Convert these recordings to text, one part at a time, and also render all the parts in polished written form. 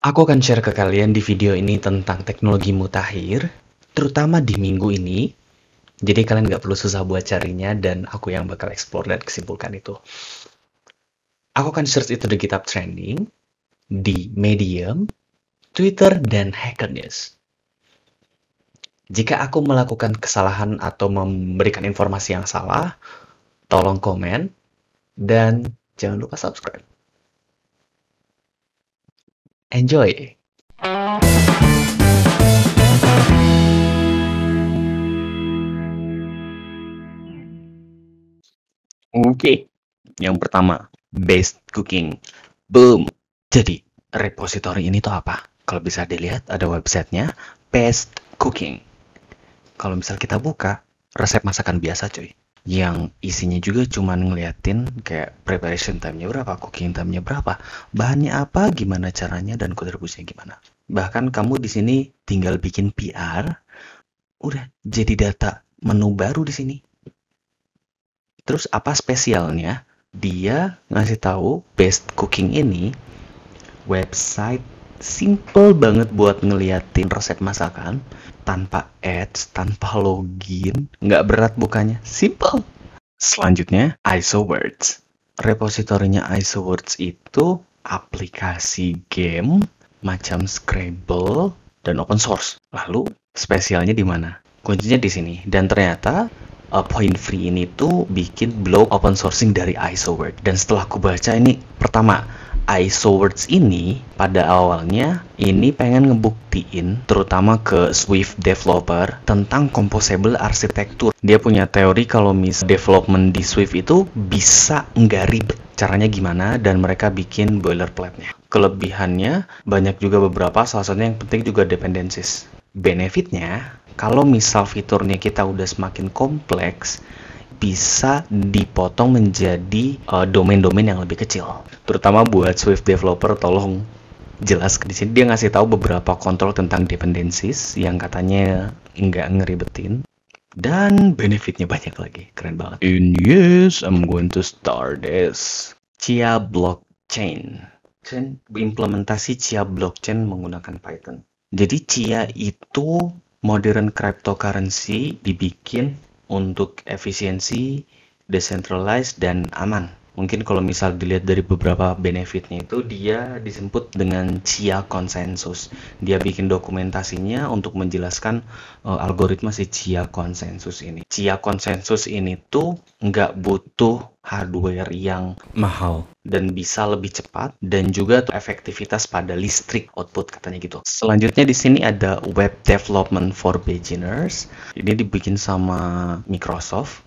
Aku akan share ke kalian di video ini tentang teknologi mutakhir, terutama di minggu ini. Jadi kalian nggak perlu susah buat carinya dan aku yang bakal explore dan kesimpulkan itu. Aku akan search itu di GitHub Trending, di Medium, Twitter, dan Hacker News. Jika aku melakukan kesalahan atau memberikan informasi yang salah, tolong komen dan jangan lupa subscribe. Enjoy! Oke, yang pertama, Best Cooking. Boom! Jadi, repository ini tuh apa? Kalau bisa dilihat, ada websitenya, Best Cooking. Kalau misal kita buka, resep masakan biasa cuy. Yang isinya juga cuma ngeliatin kayak preparation time-nya berapa, cooking time-nya berapa, bahannya apa, gimana caranya, dan kontribusinya gimana. Bahkan kamu di sini tinggal bikin PR, udah jadi data menu baru di sini. Terus apa spesialnya? Dia ngasih tahu Best Cooking ini website simple banget buat ngeliatin resep masakan tanpa ads, tanpa login, nggak berat bukanya, simple. Selanjutnya, ISOWords. Repositorinya ISOWords itu aplikasi game macam Scrabble dan open source. Lalu spesialnya di mana? Kuncinya di sini. Dan ternyata Point Free ini tuh bikin blog open sourcing dari ISOWords. Dan setelah aku baca ini, pertama, ISOWords ini pada awalnya ini pengen ngebuktiin terutama ke Swift developer tentang composable architecture. Dia punya teori kalau development di Swift itu bisa nggak ribet. Caranya gimana, dan mereka bikin boilerplate-nya. Kelebihannya banyak juga beberapa, salah satunya yang penting juga dependencies. Benefitnya, kalau misal fiturnya kita udah semakin kompleks, bisa dipotong menjadi domain-domain yang lebih kecil. Terutama buat Swift developer, tolong jelas di sini dia ngasih tahu beberapa kontrol tentang dependencies yang katanya nggak ngeribetin. Dan benefitnya banyak lagi, keren banget. And yes, I'm going to start this. Chia Blockchain. Implementasi Chia Blockchain menggunakan Python. Jadi Chia itu modern cryptocurrency dibikin untuk efisiensi, decentralized, dan aman. Mungkin kalau misal dilihat dari beberapa benefitnya itu, dia disebut dengan Chia Consensus. Dia bikin dokumentasinya untuk menjelaskan algoritma si Chia Consensus ini. Chia Consensus ini tuh nggak butuh hardware yang mahal dan bisa lebih cepat, dan juga tuh efektivitas pada listrik output katanya gitu. Selanjutnya di sini ada Web Development for Beginners. Ini dibikin sama Microsoft.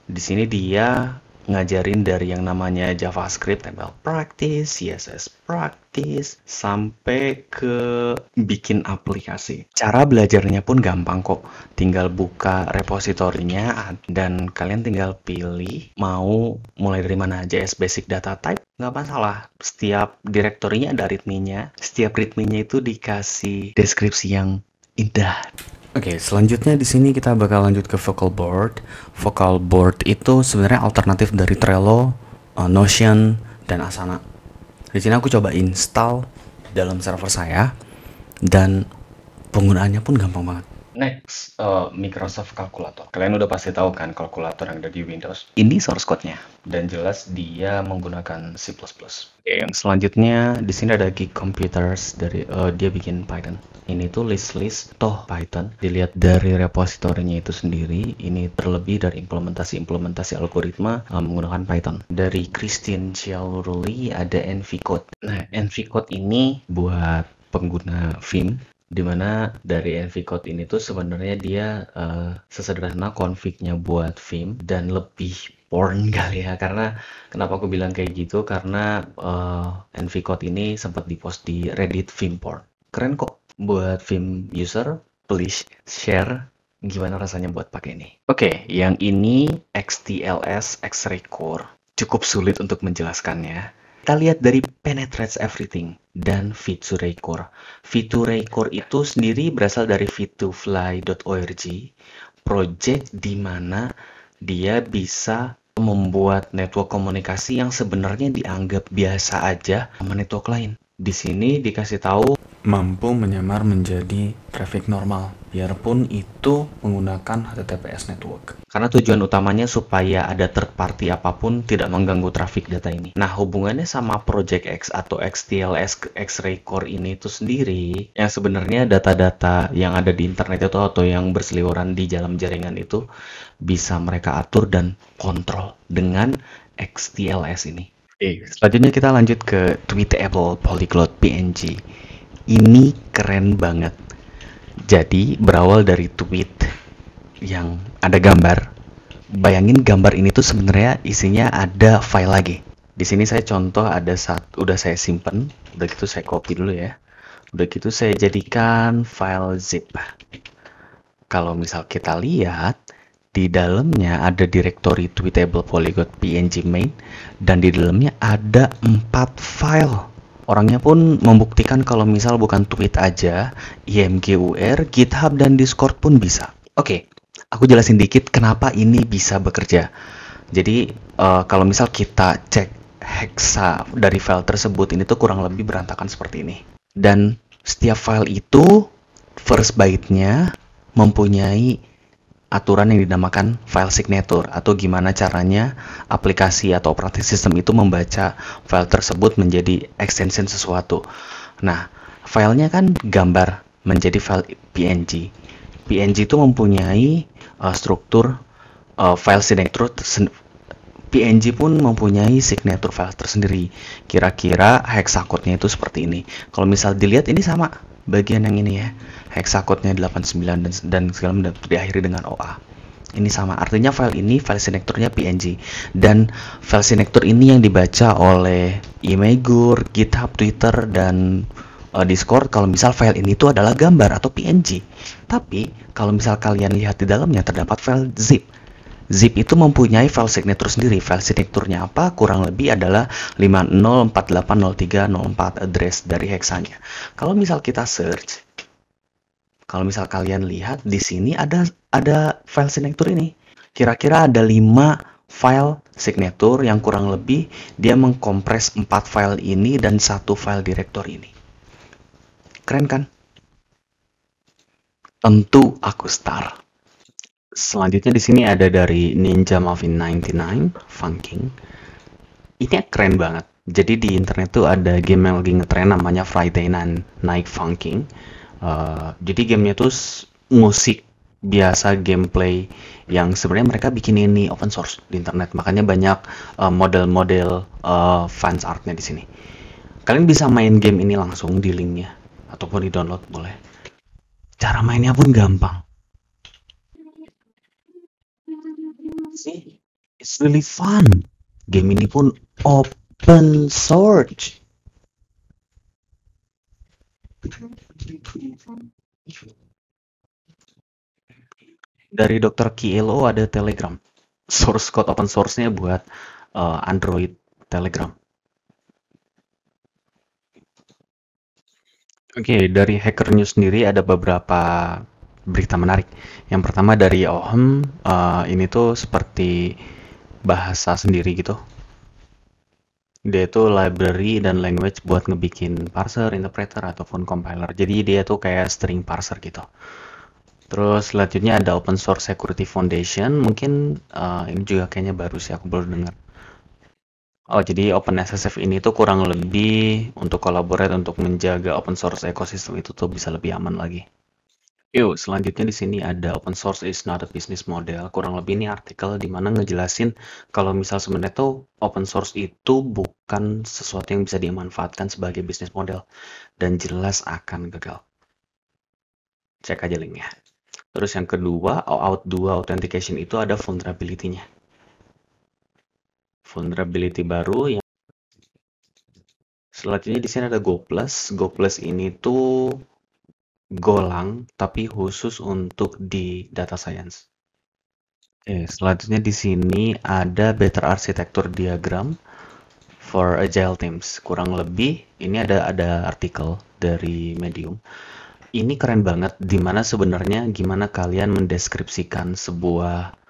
Di sini dia ngajarin dari yang namanya JavaScript, HTML practice, CSS practice, sampai ke bikin aplikasi. Cara belajarnya pun gampang kok. Tinggal buka repositorinya dan kalian tinggal pilih mau mulai dari mana aja. JS Basic Data Type, nggak masalah. Setiap direktorinya ada readme-nya. Setiap readme-nya itu dikasih deskripsi yang indah. Oke, selanjutnya di sini kita bakal lanjut ke Vocal Board. Vocal Board itu sebenarnya alternatif dari Trello, Notion, dan Asana. Di sini aku coba install dalam server saya dan penggunaannya pun gampang banget. Next, Microsoft Calculator. Kalian udah pasti tahu kan kalkulator yang ada di Windows. Ini source code-nya dan jelas dia menggunakan C++. Yang selanjutnya di sini ada Geek Computers dari dia bikin Python. Ini tuh list toh Python. Dilihat dari repositorinya itu sendiri, ini terlebih dari implementasi algoritma menggunakan Python. Dari Christian Chiauruli ada NVCode. Nah, NVCode ini buat pengguna Vim, dimana dari NVCode ini tuh sebenarnya dia sesederhana config-nya buat Vim dan lebih porn kali ya. Karena kenapa aku bilang kayak gitu, karena NVCode ini sempat dipost di Reddit Vim porn. Keren kok. Buat Vim user, please share gimana rasanya buat pakai ini. Oke, yang ini XTLS X-Ray Core. Cukup sulit untuk menjelaskannya. Kita lihat dari Penetrates Everything dan Feature Core. Feature Core itu sendiri berasal dari fit2fly.org, project di mana dia bisa membuat network komunikasi yang sebenarnya dianggap biasa aja sama network lain. Di sini dikasih tahu mampu menyamar menjadi traffic normal, biarpun itu menggunakan HTTPS network. Karena tujuan utamanya supaya ada third party apapun tidak mengganggu traffic data ini. Nah, hubungannya sama Project X atau XTLS X-Ray Core ini itu sendiri, yang sebenarnya data-data yang ada di internet itu atau yang berseliweran di dalam jaringan itu bisa mereka atur dan kontrol dengan XTLS ini. Oke, selanjutnya kita lanjut ke Tweetable Polyglot PNG. Ini keren banget. Jadi berawal dari tweet yang ada gambar. Bayangin gambar ini tuh sebenarnya isinya ada file lagi. Di sini saya contoh ada udah saya simpen, udah gitu saya copy dulu ya. Udah gitu saya jadikan file zip. Kalau misal kita lihat di dalamnya ada directory tweetable polyglot png main dan di dalamnya ada 4 file. Orangnya pun membuktikan kalau misal bukan tweet aja, IMGUR, GitHub, dan Discord pun bisa. Oke, aku jelasin dikit kenapa ini bisa bekerja. Jadi, kalau misal kita cek hexa dari file tersebut, ini tuh kurang lebih berantakan seperti ini. Dan setiap file itu, first byte-nya mempunyai aturan yang dinamakan file signature atau gimana caranya aplikasi atau operating system itu membaca file tersebut menjadi extension sesuatu. Nah, filenya kan gambar menjadi file PNG. PNG itu mempunyai struktur file signature. PNG pun mempunyai signature file tersendiri. Kira-kira hexacode-nya itu seperti ini. Kalau misal dilihat ini sama bagian yang ini ya. Hexacode-nya 89 dan segala diakhiri dengan OA. Ini sama, artinya file ini file signature-nya PNG dan file signature ini yang dibaca oleh Imgur, GitHub, Twitter, dan Discord kalau misal file ini itu adalah gambar atau PNG. Tapi kalau misal kalian lihat di dalamnya terdapat file zip. Zip itu mempunyai file signature sendiri. File signature-nya apa? Kurang lebih adalah 50480304 address dari hexanya. Kalau misal kita search, kalau misal kalian lihat di sini ada file signature ini. Kira-kira ada 5 file signature yang kurang lebih dia mengkompres 4 file ini dan 1 file directory ini. Keren kan? Tentu aku star. Selanjutnya di sini ada dari Ninja Muffin 99 Funking. Ini keren banget. Jadi di internet tuh ada game yang lagi ngetren namanya Friday Night Funking. Jadi gamenya tuh musik biasa, gameplay yang sebenarnya mereka bikin ini open source di internet. Makanya banyak model-model fans artnya di sini. Kalian bisa main game ini langsung di linknya ataupun di download boleh. Cara mainnya pun gampang. See, it's really fun. Game ini pun open source. Dari Dr. Kielo ada Telegram. Source code open source-nya buat Android Telegram. Oke, dari Hacker News sendiri ada beberapa berita menarik. Yang pertama dari OHM, ini tuh seperti bahasa sendiri gitu. Dia tuh library dan language buat ngebikin parser, interpreter, ataupun compiler. Jadi dia tuh kayak string parser gitu. Terus selanjutnya ada Open Source Security Foundation. Mungkin ini juga kayaknya baru sih, aku baru dengar. Oh, jadi OpenSSF ini tuh kurang lebih untuk collaborate untuk menjaga open source ekosistem itu tuh bisa lebih aman lagi. Yuk, selanjutnya di sini ada open source is not a business model. Kurang lebih ini artikel di mana ngejelasin kalau misal sebenarnya tuh open source itu bukan sesuatu yang bisa dimanfaatkan sebagai business model dan jelas akan gagal. Cek aja linknya. Terus yang kedua, OAuth 2 authentication itu ada vulnerability-nya. Vulnerability baru yang selanjutnya di sini ada Go+. Go+ ini tuh Golang tapi khusus untuk di data science. Selanjutnya di sini ada Better Architecture Diagram for Agile Teams. Kurang lebih ini ada artikel dari Medium. Ini keren banget dimana sebenarnya gimana kalian mendeskripsikan sebuah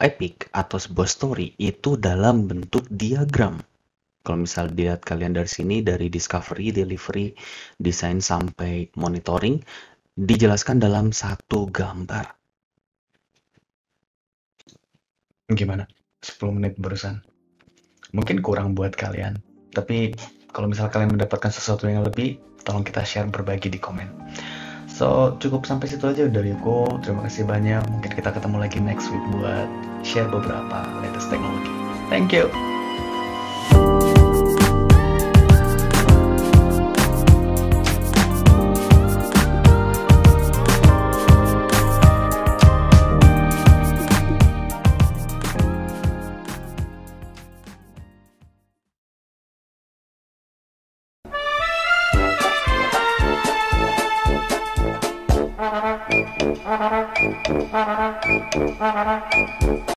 epic atau sebuah story itu dalam bentuk diagram. Kalau misal dilihat kalian dari sini, dari discovery, delivery, desain sampai monitoring, dijelaskan dalam satu gambar. Gimana? 10 menit barusan. Mungkin kurang buat kalian. Tapi kalau misal kalian mendapatkan sesuatu yang lebih, tolong kita share, berbagi di komen. So, cukup sampai situ aja dari aku. Terima kasih banyak. Mungkin kita ketemu lagi next week buat share beberapa latest teknologi. Thank you.